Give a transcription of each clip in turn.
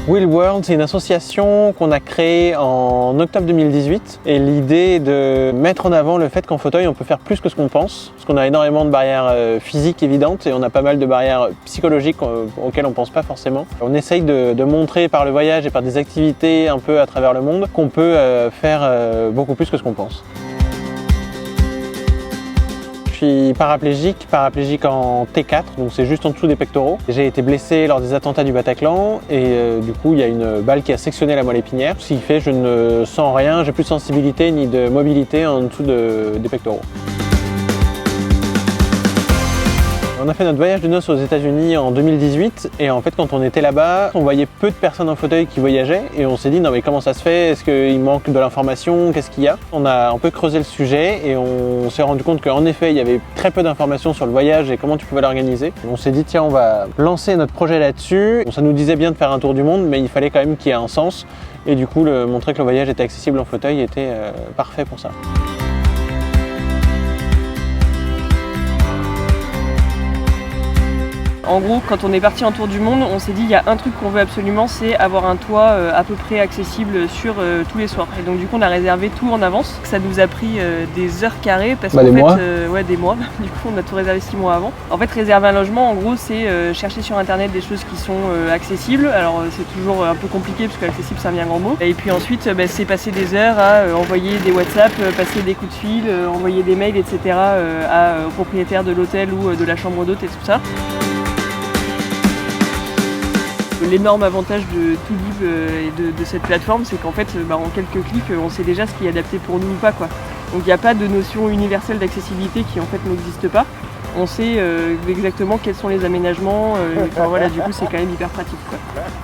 Wheel World, c'est une association qu'on a créée en octobre 2018 et l'idée est de mettre en avant le fait qu'en fauteuil on peut faire plus que ce qu'on pense, parce qu'on a énormément de barrières physiques évidentes et on a pas mal de barrières psychologiques auxquelles on pense pas forcément. On essaye de montrer par le voyage et par des activités un peu à travers le monde qu'on peut faire beaucoup plus que ce qu'on pense. Je suis paraplégique en T4, donc c'est juste en dessous des pectoraux. J'ai été blessé lors des attentats du Bataclan et du coup il y a une balle qui a sectionné la moelle épinière, ce qui fait que je ne sens rien, j'ai plus de sensibilité ni de mobilité en dessous des pectoraux. On a fait notre voyage de noces aux États-Unis en 2018 et en fait quand on était là-bas, on voyait peu de personnes en fauteuil qui voyageaient et on s'est dit non mais comment ça se fait, est-ce qu'il manque de l'information, qu'est-ce qu'il y a? On a un peu creusé le sujet et on s'est rendu compte qu'en effet il y avait très peu d'informations sur le voyage et comment tu pouvais l'organiser. On s'est dit tiens on va lancer notre projet là-dessus. Ça nous disait bien de faire un tour du monde mais il fallait quand même qu'il y ait un sens et du coup montrer que le voyage était accessible en fauteuil était parfait pour ça. En gros, quand on est parti en tour du monde, on s'est dit il y a un truc qu'on veut absolument, c'est avoir un toit à peu près accessible sur tous les soirs. Et donc du coup, on a réservé tout en avance. Ça nous a pris des heures carrées parce qu'en fait, des mois. Du coup, on a tout réservé 6 mois avant. En fait, réserver un logement, en gros, c'est chercher sur internet des choses qui sont accessibles. Alors c'est toujours un peu compliqué parce qu'accessible, c'est un bien grand mot. Et puis ensuite, c'est passer des heures à envoyer des WhatsApp, passer des coups de fil, envoyer des mails, etc. Aux propriétaires de l'hôtel ou de la chambre d'hôte et tout ça. L'énorme avantage de Toolib et de cette plateforme, c'est qu'en fait, en quelques clics, on sait déjà ce qui est adapté pour nous ou pas, quoi. Donc il n'y a pas de notion universelle d'accessibilité qui en fait n'existe pas. On sait exactement quels sont les aménagements, voilà, du coup c'est quand même hyper pratique, quoi.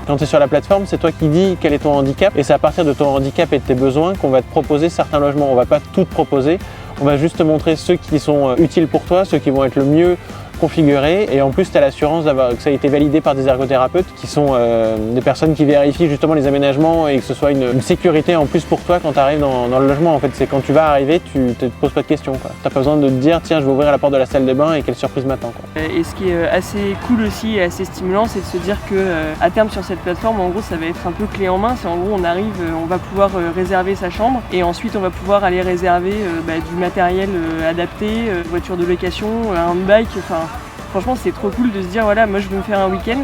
Quand tu es sur la plateforme, c'est toi qui dis quel est ton handicap et c'est à partir de ton handicap et de tes besoins qu'on va te proposer certains logements. On ne va pas tout te proposer, on va juste te montrer ceux qui sont utiles pour toi, ceux qui vont être le mieux configuré et en plus tu as l'assurance que ça a été validé par des ergothérapeutes qui sont des personnes qui vérifient justement les aménagements et que ce soit une sécurité en plus pour toi quand tu arrives dans le logement. En fait, c'est quand tu vas arriver, tu ne te poses pas de questions. Tu n'as pas besoin de te dire tiens je vais ouvrir la porte de la salle de bain et quelle surprise m'attend. Et ce qui est assez cool aussi et assez stimulant, c'est de se dire que à terme sur cette plateforme, en gros ça va être un peu clé en main. C'est en gros on arrive, on va pouvoir réserver sa chambre et ensuite on va pouvoir aller réserver du matériel adapté, voiture de location, un bike, enfin. Franchement, c'est trop cool de se dire, voilà, moi je veux me faire un week-end,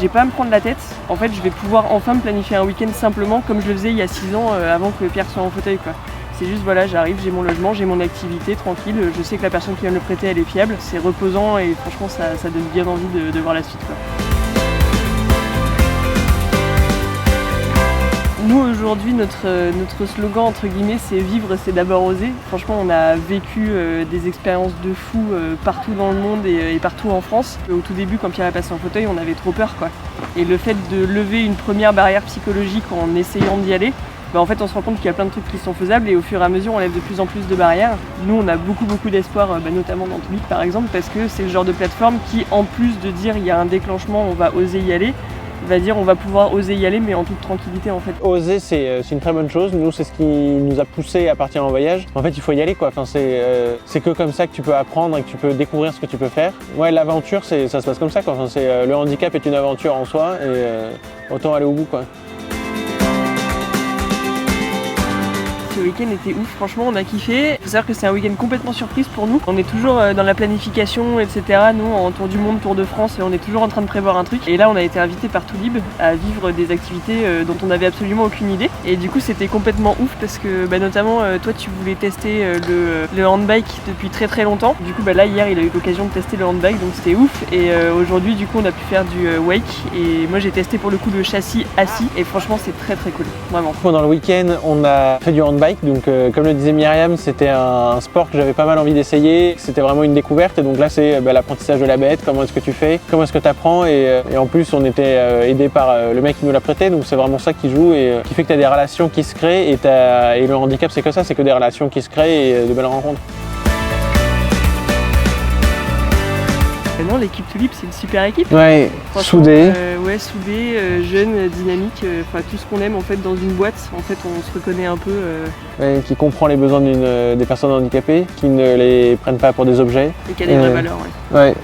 j'ai pas à me prendre la tête. En fait, je vais pouvoir enfin me planifier un week-end simplement comme je le faisais il y a 6 ans avant que Pierre soit en fauteuil, quoi. C'est juste, voilà, j'arrive, j'ai mon logement, j'ai mon activité, tranquille, je sais que la personne qui vient me le prêter, elle est fiable, c'est reposant et franchement, ça donne bien envie de voir la suite, quoi. Nous aujourd'hui notre slogan entre guillemets c'est vivre c'est d'abord oser. Franchement on a vécu des expériences de fou partout dans le monde et partout en France. Au tout début quand Pierre est passé en fauteuil on avait trop peur, quoi. Et le fait de lever une première barrière psychologique en essayant d'y aller, en fait on se rend compte qu'il y a plein de trucs qui sont faisables et au fur et à mesure on lève de plus en plus de barrières. Nous on a beaucoup d'espoir notamment dans Toolib par exemple parce que c'est le genre de plateforme qui en plus de dire il y a un déclenchement on va oser y aller, va dire on va pouvoir oser y aller mais en toute tranquillité en fait. Oser c'est une très bonne chose, nous c'est ce qui nous a poussé à partir en voyage. En fait il faut y aller, quoi. Enfin, c'est que comme ça que tu peux apprendre et que tu peux découvrir ce que tu peux faire. Ouais, l'aventure ça se passe comme ça, quoi. Enfin, le handicap est une aventure en soi et autant aller au bout, quoi. Ce week-end était ouf, franchement on a kiffé. Il faut savoir que c'est un week-end complètement surprise pour nous. On est toujours dans la planification, etc. Nous en tour du monde, tour de France, et on est toujours en train de prévoir un truc. Et là on a été invité par Toolib à vivre des activités dont on n'avait absolument aucune idée. Et du coup c'était complètement ouf parce que notamment toi tu voulais tester le handbike depuis très longtemps. Du coup là hier il a eu l'occasion de tester le handbike donc c'était ouf. Et aujourd'hui du coup on a pu faire du wake et moi j'ai testé pour le coup le châssis assis et franchement c'est très cool, vraiment. Pendant le week-end on a fait du handbike. Donc comme le disait Myriam, c'était un sport que j'avais pas mal envie d'essayer, c'était vraiment une découverte et donc là c'est l'apprentissage de la bête, comment est-ce que tu fais, comment est-ce que tu apprends et en plus on était aidé par le mec qui nous l'a prêté, donc c'est vraiment ça qui joue et qui fait que tu as des relations qui se créent et le handicap c'est que ça, c'est que des relations qui se créent et de belles rencontres. Non, l'équipe Toolib c'est une super équipe. Ouais, soudée. Soudée, jeune, dynamique, tout ce qu'on aime en fait dans une boîte, en fait on se reconnaît un peu. Ouais, qui comprend les besoins des personnes handicapées, qui ne les prennent pas pour des objets. Et qui a des vraies valeurs, ouais. Ouais.